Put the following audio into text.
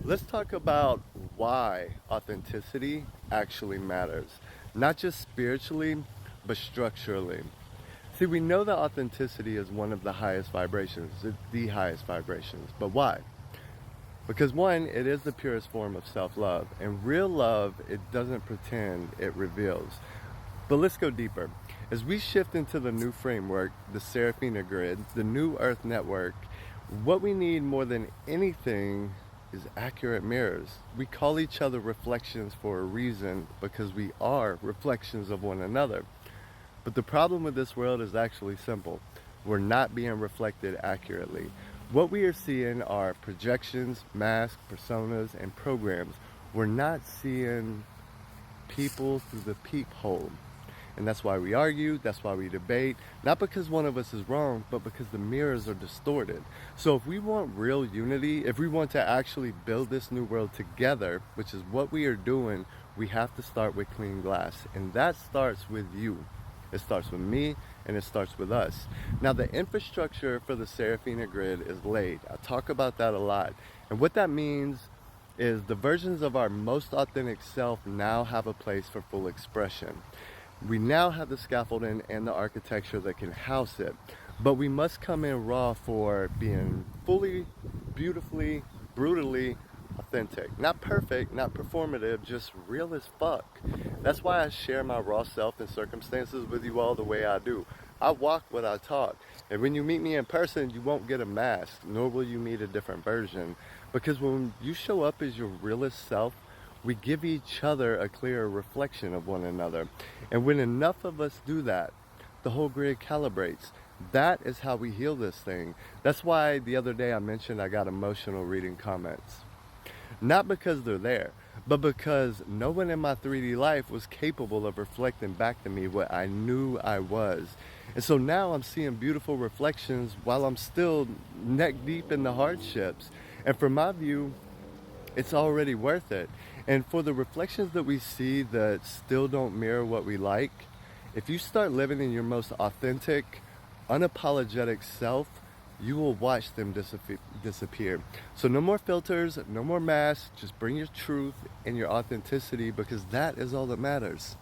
Let's talk about why authenticity actually matters. Not just spiritually, but structurally. See, we know that authenticity is one of the highest vibrations, it's the highest vibrations. But why? Because one, it is the purest form of self-love. And real love, it doesn't pretend, it reveals. But let's go deeper. As we shift into the new framework, the Seraphina grid, the new Earth network, what we need more than anything is accurate mirrors. We call each other reflections for a reason because we are reflections of one another. But the problem with this world is actually simple. We're not being reflected accurately. What we are seeing are projections, masks, personas, and programs. We're not seeing people through the peephole. And that's why we argue, that's why we debate, not because one of us is wrong, but because the mirrors are distorted. So if we want real unity, if we want to actually build this new world together, which is what we are doing, we have to start with clean glass. And that starts with you. It starts with me, and it starts with us. Now, the infrastructure for the Seraphina grid is laid. I talk about that a lot. And what that means is the versions of our most authentic self now have a place for full expression. We now have the scaffolding and the architecture that can house it, but we must come in raw for being fully, beautifully, brutally authentic. Not perfect, not performative, just real as fuck. That's why I share my raw self and circumstances with you all the way I do. I walk what I talk. And when you meet me in person, you won't get a mask, nor will you meet a different version. Because when you show up as your realest self, we give each other a clearer reflection of one another. And when enough of us do that, the whole grid calibrates. That is how we heal this thing. That's why the other day I mentioned I got emotional reading comments. Not because they're there, but because no one in my 3D life was capable of reflecting back to me what I knew I was. And so now I'm seeing beautiful reflections while I'm still neck deep in the hardships. And from my view, it's already worth it. And for the reflections that we see that still don't mirror what we like, if you start living in your most authentic, unapologetic self, you will watch them disappear. So no more filters, no more masks, just bring your truth and your authenticity because that is all that matters.